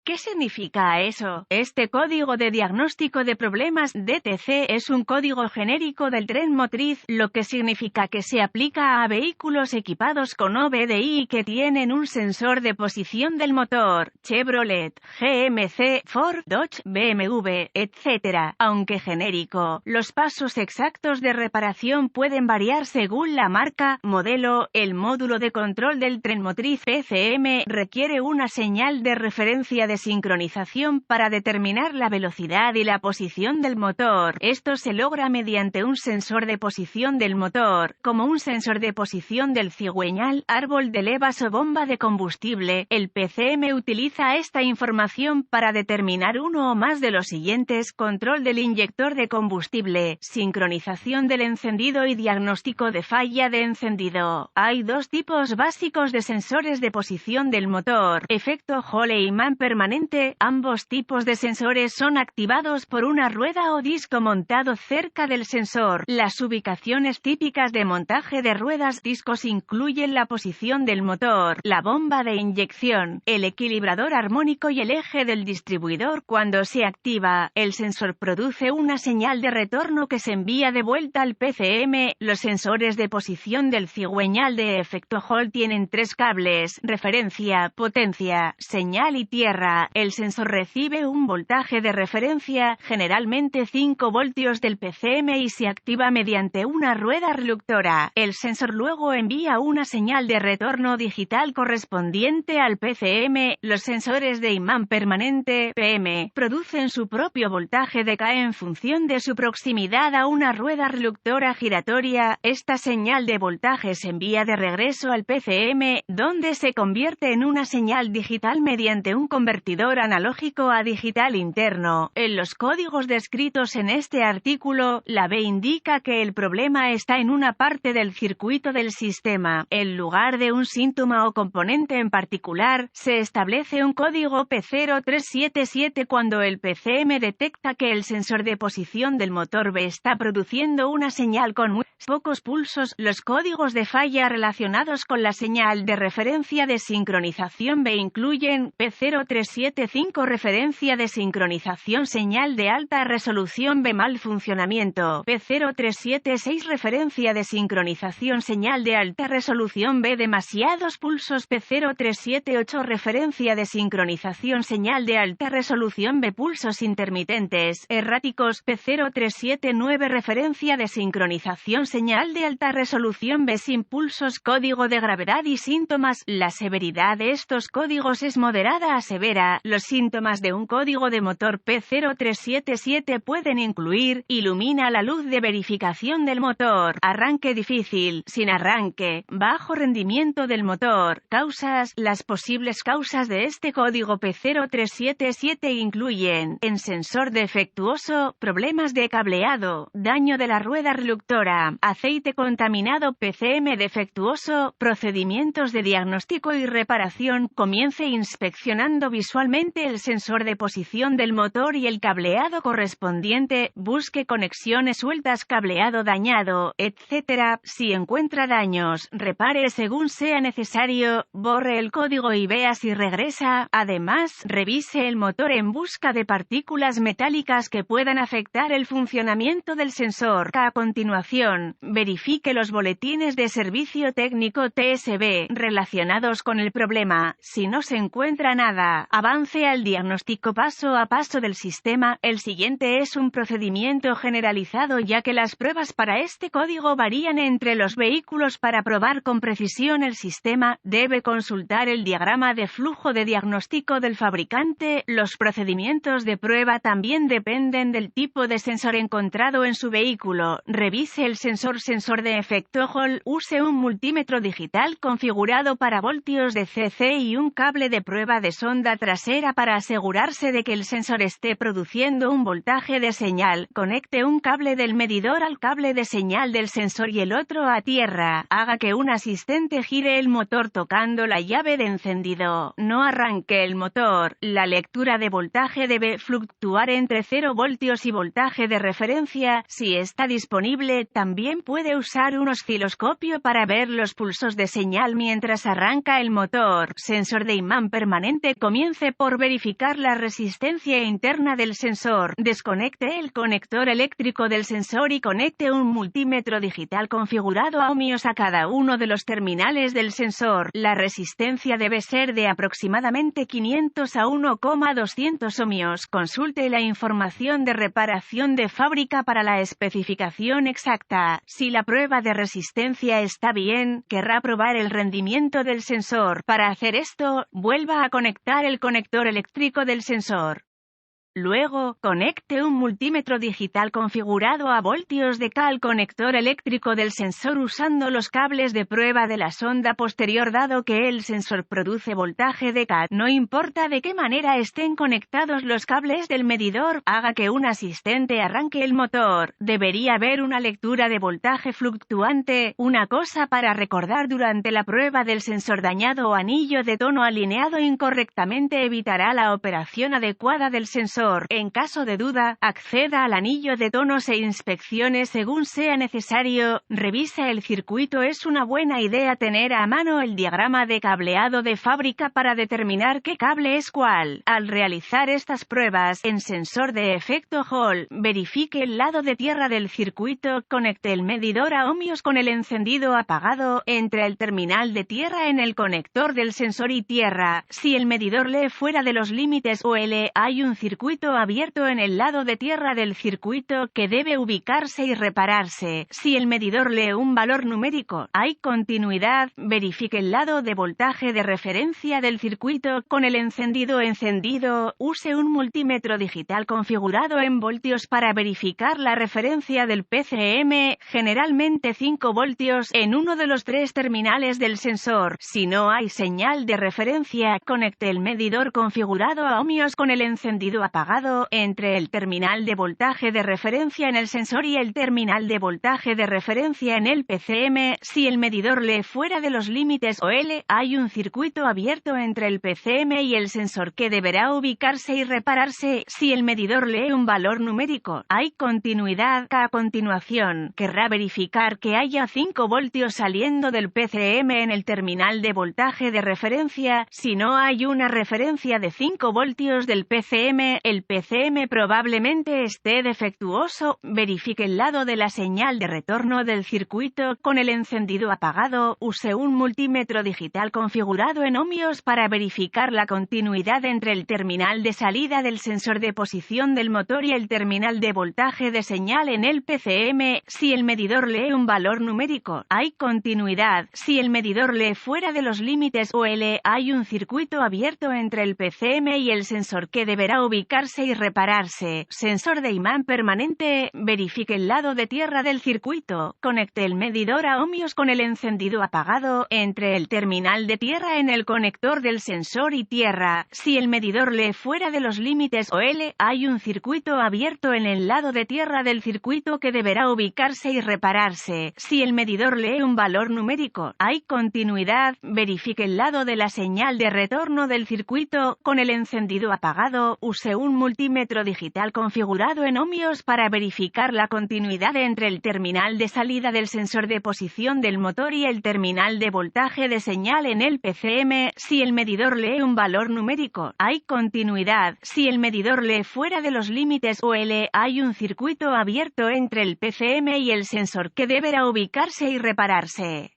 ¿Qué significa eso? Este código de diagnóstico de problemas DTC es un código genérico del tren motriz, lo que significa que se aplica a vehículos equipados con OBDI y que tienen un sensor de posición del motor, Chevrolet, GMC, Ford, Dodge, BMW, etc. Aunque genérico, los pasos exactos de reparación pueden variar según la marca, modelo. El módulo de control del tren motriz PCM requiere una señal de referencia de sincronización para determinar la velocidad y la posición del motor. Esto se logra mediante un sensor de posición del motor, como un sensor de posición del cigüeñal, árbol de levas o bomba de combustible. El PCM utiliza esta información para determinar uno o más de los siguientes: control del inyector de combustible, sincronización del encendido y diagnóstico de falla de encendido. Hay dos tipos básicos de sensores de posición del motor: efecto Hall e imán permanente. Ambos tipos de sensores son activados por una rueda o disco montado cerca del sensor. Las ubicaciones típicas de montaje de ruedas discos incluyen la posición del motor, la bomba de inyección, el equilibrador armónico y el eje del distribuidor. Cuando se activa, el sensor produce una señal de retorno que se envía de vuelta al PCM. Los sensores de posición del cigüeñal de efecto Hall tienen tres cables: referencia, potencia, señal y tierra. El sensor recibe un voltaje de referencia, generalmente 5 voltios del PCM, y se activa mediante una rueda reductora. El sensor luego envía una señal de retorno digital correspondiente al PCM. Los sensores de imán permanente (PM) producen su propio voltaje de K en función de su proximidad a una rueda reductora giratoria. Esta señal de voltaje se envía de regreso al PCM, donde se convierte en una señal digital mediante un convertidor analógico a digital interno. En los códigos descritos en este artículo, la B indica que el problema está en una parte del circuito del sistema. En lugar de un síntoma o componente en particular, se establece un código P0377 cuando el PCM detecta que el sensor de posición del motor B está produciendo una señal con muy pocos pulsos. Los códigos de falla relacionados con la señal de referencia de sincronización B incluyen P0375 referencia de sincronización señal de alta resolución B mal funcionamiento, P0376 referencia de sincronización señal de alta resolución B demasiados pulsos, P0378 referencia de sincronización señal de alta resolución B pulsos intermitentes, erráticos, P0379 referencia de sincronización señal de alta resolución B sin pulsos. Código de gravedad y síntomas. La severidad de estos códigos es moderada a severa. Los síntomas de un código de motor P0377 pueden incluir: ilumina la luz de verificación del motor, arranque difícil, sin arranque, bajo rendimiento del motor. Causas. Las posibles causas de este código P0377 incluyen: en sensor defectuoso, problemas de cableado, daño de la rueda reductora, aceite contaminado, PCM defectuoso, procedimientos de diagnóstico y reparación. Comience inspeccionando visualmente el sensor de posición del motor y el cableado correspondiente. Busque conexiones sueltas, cableado dañado, etc. Si encuentra daños, repare según sea necesario. Borre el código y vea si regresa. Además, revise el motor en busca de partículas metálicas que puedan afectar el funcionamiento del sensor. A continuación, verifique los boletines de servicio técnico TSB relacionados con el problema. Si no se encuentra nada, avance al diagnóstico paso a paso del sistema. El siguiente es un procedimiento generalizado, ya que las pruebas para este código varían entre los vehículos. Para probar con precisión el sistema, debe consultar el diagrama de flujo de diagnóstico del fabricante. Los procedimientos de prueba también dependen del tipo de sensor encontrado en su vehículo. Revise el sensor de efecto Hall. Use un multímetro digital configurado para voltios de CC y un cable de prueba de sonda trasera para asegurarse de que el sensor esté produciendo un voltaje de señal. Conecte un cable del medidor al cable de señal del sensor y el otro a tierra. Haga que un asistente gire el motor tocando la llave de encendido. No arranque el motor. La lectura de voltaje debe fluctuar entre 0 voltios y voltaje de referencia. Si está disponible, también puede usar un osciloscopio para ver los pulsos de señal mientras arranca el motor. Sensor de imán permanente. Comience comience por verificar la resistencia interna del sensor. Desconecte el conector eléctrico del sensor y conecte un multímetro digital configurado a ohmios a cada uno de los terminales del sensor. La resistencia debe ser de aproximadamente 500 a 1,200 ohmios. Consulte la información de reparación de fábrica para la especificación exacta. Si la prueba de resistencia está bien, querrá probar el rendimiento del sensor. Para hacer esto, vuelva a conectar el conector eléctrico del sensor. Luego, conecte un multímetro digital configurado a voltios de al conector eléctrico del sensor usando los cables de prueba de la sonda posterior. Dado que el sensor produce voltaje de K, no importa de qué manera estén conectados los cables del medidor, haga que un asistente arranque el motor. Debería haber una lectura de voltaje fluctuante. Una cosa para recordar durante la prueba del sensor: dañado o anillo de tono alineado incorrectamente evitará la operación adecuada del sensor. En caso de duda, acceda al anillo de tonos e inspeccione según sea necesario. Revisa el circuito. Es una buena idea tener a mano el diagrama de cableado de fábrica para determinar qué cable es cuál. Al realizar estas pruebas en sensor de efecto Hall, verifique el lado de tierra del circuito. Conecte el medidor a ohmios con el encendido apagado entre el terminal de tierra en el conector del sensor y tierra. Si el medidor lee fuera de los límites OL, hay un circuito abierto en el lado de tierra del circuito que debe ubicarse y repararse. Si el medidor lee un valor numérico, hay continuidad. Verifique el lado de voltaje de referencia del circuito con el encendido encendido. Use un multímetro digital configurado en voltios para verificar la referencia del PCM, generalmente 5 voltios, en uno de los 3 terminales del sensor. Si no hay señal de referencia, conecte el medidor configurado a ohmios con el encendido apagado entre el terminal de voltaje de referencia en el sensor y el terminal de voltaje de referencia en el PCM. Si el medidor lee fuera de los límites OL, hay un circuito abierto entre el PCM y el sensor que deberá ubicarse y repararse. Si el medidor lee un valor numérico, hay continuidad. A continuación, querrá verificar que haya 5 voltios saliendo del PCM en el terminal de voltaje de referencia. Si no hay una referencia de 5 voltios del PCM, el PCM probablemente esté defectuoso. Verifique el lado de la señal de retorno del circuito con el encendido apagado. Use un multímetro digital configurado en ohmios para verificar la continuidad entre el terminal de salida del sensor de posición del motor y el terminal de voltaje de señal en el PCM. Si el medidor lee un valor numérico, hay continuidad. Si el medidor lee fuera de los límites OL, hay un circuito abierto entre el PCM y el sensor que deberá ubicarse y repararse. Sensor de imán permanente. Verifique el lado de tierra del circuito. Conecte el medidor a ohmios con el encendido apagado entre el terminal de tierra en el conector del sensor y tierra. Si el medidor lee fuera de los límites OL, hay un circuito abierto en el lado de tierra del circuito que deberá ubicarse y repararse. Si el medidor lee un valor numérico, hay continuidad. Verifique el lado de la señal de retorno del circuito con el encendido apagado. Use un multímetro digital configurado en ohmios para verificar la continuidad entre el terminal de salida del sensor de posición del motor y el terminal de voltaje de señal en el PCM. Si el medidor lee un valor numérico, hay continuidad. Si el medidor lee fuera de los límites OL, hay un circuito abierto entre el PCM y el sensor que deberá ubicarse y repararse.